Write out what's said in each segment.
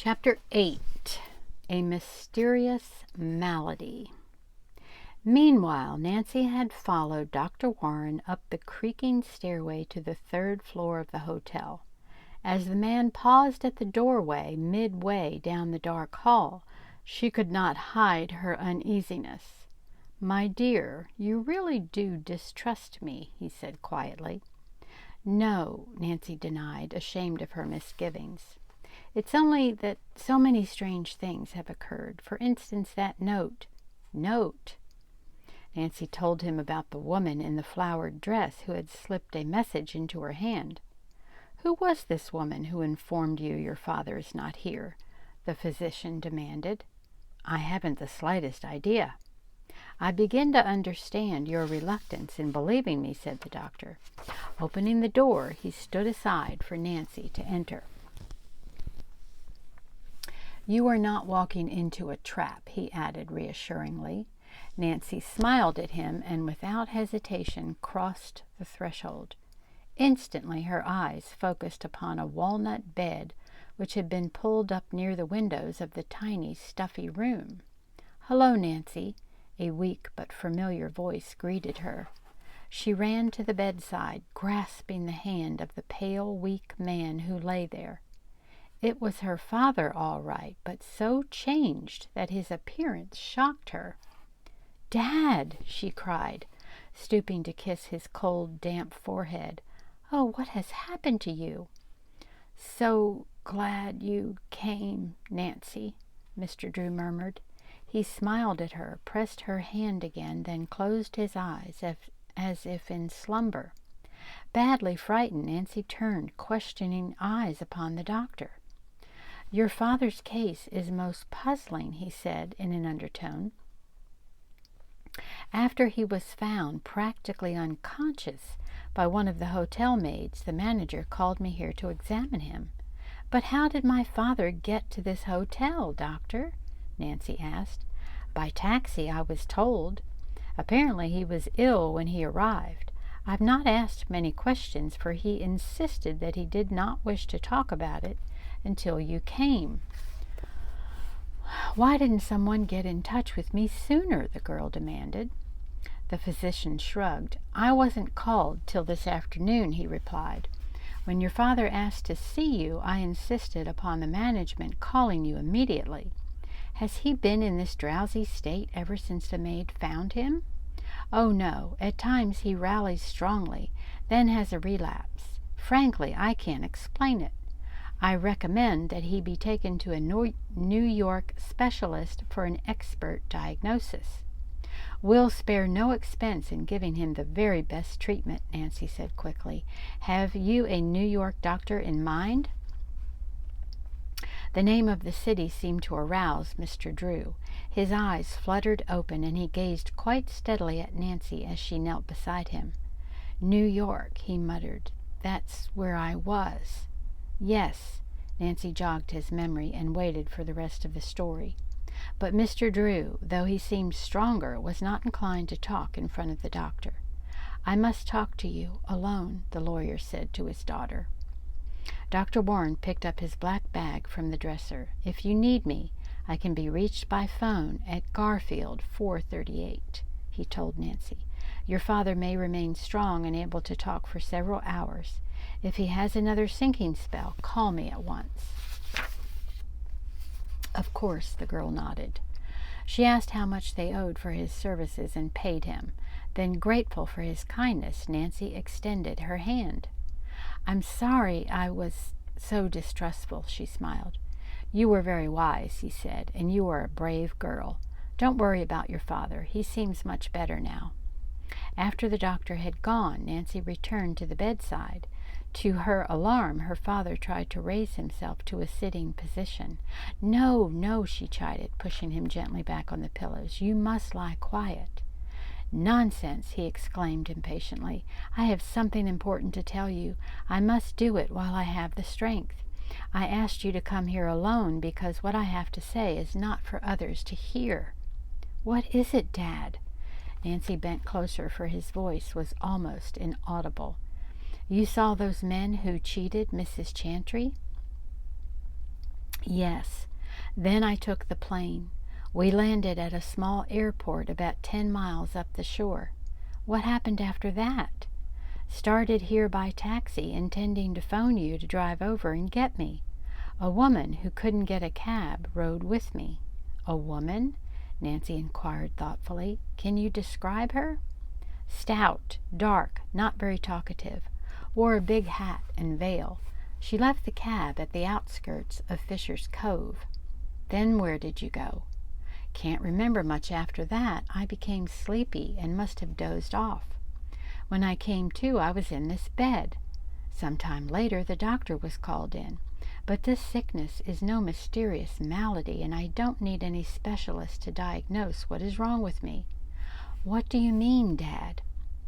Chapter 8. A Mysterious Malady. Meanwhile, Nancy had followed Dr. Warren up the creaking stairway to the third floor of the hotel. As the man paused at the doorway midway down the dark hall, she could not hide her uneasiness. "My dear, you really do distrust me," he said quietly. "No," Nancy denied, ashamed of her misgivings. "It's only that so many strange things have occurred. For instance, that note." "Note?" Nancy told him about the woman in the flowered dress who had slipped a message into her hand. "Who was this woman who informed you your father is not here?" the physician demanded. "I haven't the slightest idea." "I begin to understand your reluctance in believing me," said the doctor. Opening the door, he stood aside for Nancy to enter. "You are not walking into a trap," he added reassuringly. Nancy smiled at him and without hesitation crossed the threshold. Instantly her eyes focused upon a walnut bed which had been pulled up near the windows of the tiny, stuffy room. "Hello, Nancy," a weak but familiar voice greeted her. She ran to the bedside, grasping the hand of the pale, weak man who lay there. It was her father, all right, but so changed that his appearance shocked her. "Dad!" she cried, stooping to kiss his cold, damp forehead. "Oh, what has happened to you?" "So glad you came, Nancy," Mr. Drew murmured. He smiled at her, pressed her hand again, then closed his eyes as if in slumber. Badly frightened, Nancy turned questioning eyes upon the doctor. "Your father's case is most puzzling," he said in an undertone. "After he was found practically unconscious by one of the hotel maids, the manager called me here to examine him." "But how did my father get to this hotel, doctor?" Nancy asked. "By taxi, I was told. Apparently he was ill when he arrived. I've not asked many questions, for he insisted that he did not wish to talk about it until you came." "Why didn't someone get in touch with me sooner?" the girl demanded. The physician shrugged. "I wasn't called till this afternoon," he replied. "When your father asked to see you, I insisted upon the management calling you immediately." "Has he been in this drowsy state ever since the maid found him?" "Oh, no. At times he rallies strongly, then has a relapse. Frankly, I can't explain it. I recommend that he be taken to a New York specialist for an expert diagnosis." "We'll spare no expense in giving him the very best treatment," Nancy said quickly. "Have you a New York doctor in mind?" The name of the city seemed to arouse Mr. Drew. His eyes fluttered open, and he gazed quite steadily at Nancy as she knelt beside him. "New York," he muttered. "That's where I was." "Yes." Nancy jogged his memory and waited for the rest of the story. But Mr. Drew, though he seemed stronger, was not inclined to talk in front of the doctor. "I must talk to you alone," the lawyer said to his daughter. Dr. Warren picked up his black bag from the dresser. "If you need me, I can be reached by phone at Garfield 438, he told Nancy. "Your father may remain strong and able to talk for several hours. If he has another sinking spell, call me at once." "Of course," the girl nodded. She asked how much they owed for his services and paid him. Then, grateful for his kindness, Nancy extended her hand. "I'm sorry I was so distrustful," she smiled. "You were very wise," he said, "and you are a brave girl. Don't worry about your father. He seems much better now." After the doctor had gone, Nancy returned to the bedside. To her alarm, her father tried to raise himself to a sitting position. "No, no," she chided, pushing him gently back on the pillows. "You must lie quiet." "Nonsense!" he exclaimed impatiently. "I have something important to tell you. I must do it while I have the strength. I asked you to come here alone because what I have to say is not for others to hear." "What is it, Dad?" Nancy bent closer, for his voice was almost inaudible. "You saw those men who cheated Mrs. Chantry?" Yes. Then I took the plane. We landed at a small airport about 10 miles up the shore. What happened after that? Started here by taxi, intending to phone you to drive over and get me. A woman who couldn't get a cab rode with me. A woman? Nancy inquired thoughtfully. Can you describe her? Stout, dark, not very talkative. Wore a big hat and veil. She left the cab at the outskirts of Fisher's Cove. Then where did you go? Can't remember much after that. I became sleepy and must have dozed off. When I came to, I was in this bed. Some time later, the doctor was called in. But this sickness is no mysterious malady, and I don't need any specialist to diagnose what is wrong with me. What do you mean, Dad?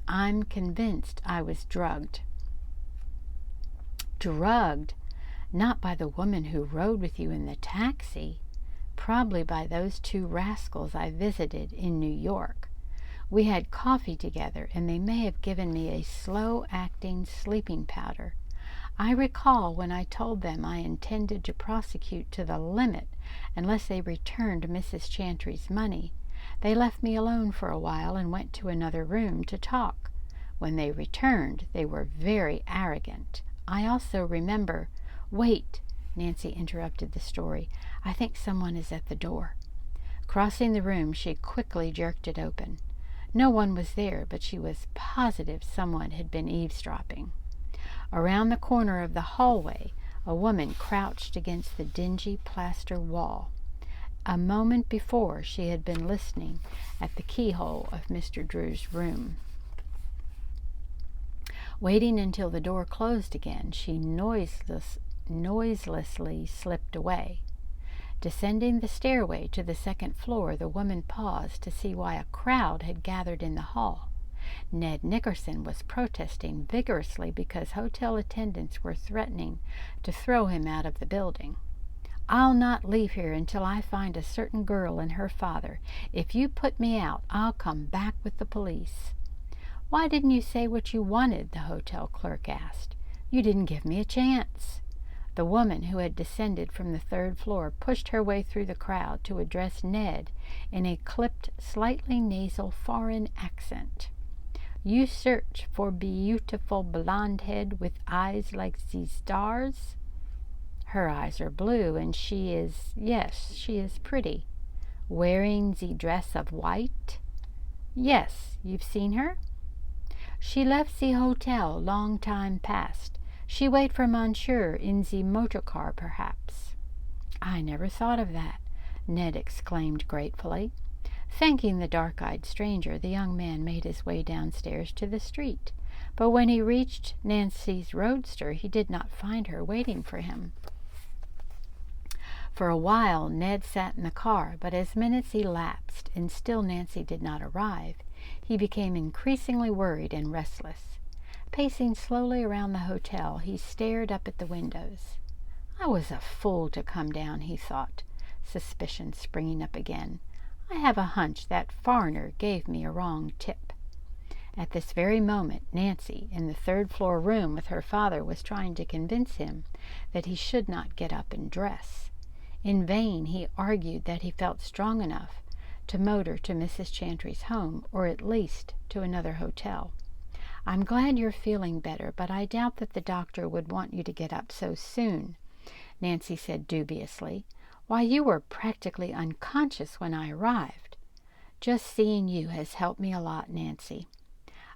I'm convinced I was drugged. Drugged? Not by the woman who rode with you in the taxi. Probably by those two rascals I visited in New York. We had coffee together, and they may have given me a slow-acting sleeping powder. I recall when I told them I intended to prosecute to the limit unless they returned Mrs. Chantry's money. They left me alone for a while and went to another room to talk. When they returned, they were very arrogant. I also remember— Wait, Nancy interrupted the story. I think someone is at the door. Crossing the room, she quickly jerked it open. No one was there, but she was positive someone had been eavesdropping. Around the corner of the hallway, a woman crouched against the dingy plaster wall. A moment before, she had been listening at the keyhole of Mr. Drew's room. Waiting until the door closed again, she noiselessly slipped away. Descending the stairway to the second floor, the woman paused to see why a crowd had gathered in the hall. Ned Nickerson was protesting vigorously because hotel attendants were threatening to throw him out of the building. I'll not leave here until I find a certain girl and her father. If you put me out, I'll come back with the police. Why didn't you say what you wanted? The hotel clerk asked. You didn't give me a chance. The woman, who had descended from the third floor, pushed her way through the crowd to address Ned in a clipped, slightly nasal foreign accent. You search for beautiful blonde head with eyes like the stars? Her eyes are blue, and she is pretty. Wearing the dress of white? Yes, you've seen her? She left the hotel long time past. She wait for Monsieur in the motor car, perhaps. I never thought of that, Ned exclaimed gratefully. Thanking the dark-eyed stranger, the young man made his way downstairs to the street. But when he reached Nancy's roadster, he did not find her waiting for him. For a while, Ned sat in the car, but as minutes elapsed and still Nancy did not arrive, he became increasingly worried and restless. Pacing slowly around the hotel, he stared up at the windows. I was a fool to come down, he thought, suspicion springing up again. I have a hunch that foreigner gave me a wrong tip. At this very moment, Nancy, in the third-floor room with her father, was trying to convince him that he should not get up and dress. In vain he argued that he felt strong enough to motor to Mrs. Chantry's home, or at least to another hotel. I'm glad you're feeling better, but I doubt that the doctor would want you to get up so soon, Nancy said dubiously. Why, you were practically unconscious when I arrived. Just seeing you has helped me a lot, Nancy.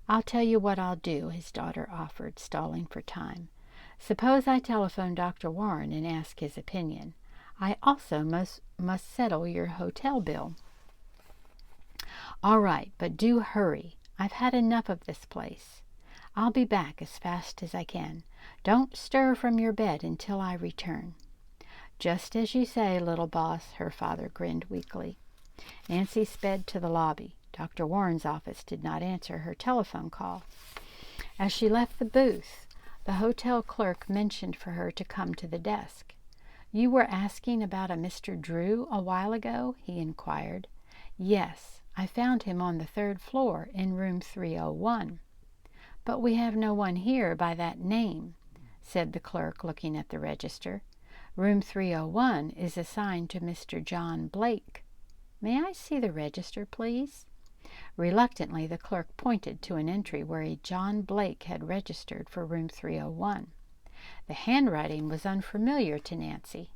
I'll tell you what I'll do, his daughter offered, stalling for time. Suppose I telephone Dr. Warren and ask his opinion. I also must settle your hotel bill. All right, but do hurry. I've had enough of this place. I'll be back as fast as I can. Don't stir from your bed until I return. Just as you say, little boss, her father grinned weakly. Nancy sped to the lobby. Dr. Warren's office did not answer her telephone call. As she left the booth, the hotel clerk mentioned for her to come to the desk. You were asking about a Mr. Drew a while ago? He inquired. Yes, I found him on the third floor in room 301. But we have no one here by that name, said the clerk, looking at the register. Room 301 is assigned to Mr. John Blake. May I see the register, please?" Reluctantly, the clerk pointed to an entry where a John Blake had registered for room 301. The handwriting was unfamiliar to Nancy.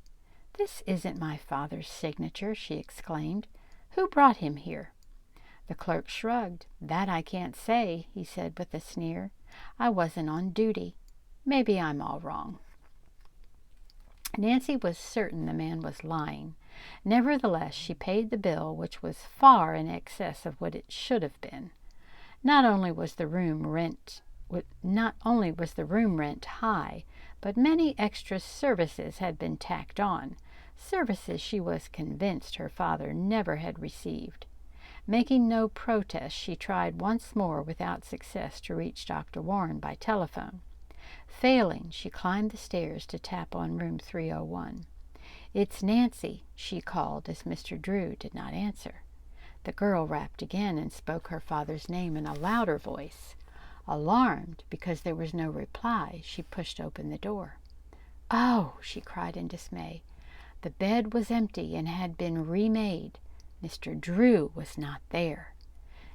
"This isn't my father's signature," she exclaimed. "Who brought him here?" The clerk shrugged. "That I can't say," he said with a sneer. "I wasn't on duty. Maybe I'm all wrong." Nancy was certain the man was lying. Nevertheless, she paid the bill, which was far in excess of what it should have been. Not only was the room rent high, but many extra services had been tacked on, services she was convinced her father never had received. Making no protest, she tried once more without success to reach Dr. Warren by telephone. Failing, she climbed the stairs to tap on room 301. "It's Nancy," she called as Mr. Drew did not answer. The girl rapped again and spoke her father's name in a louder voice. Alarmed because there was no reply, she pushed open the door. "Oh!" she cried in dismay. The bed was empty and had been remade. Mr. Drew was not there.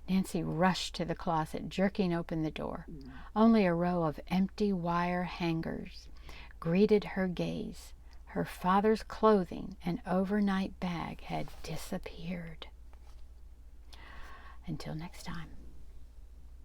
Nancy rushed to the closet, jerking open the door. Only a row of empty wire hangers greeted her gaze. Her father's clothing and overnight bag had disappeared. Until next time.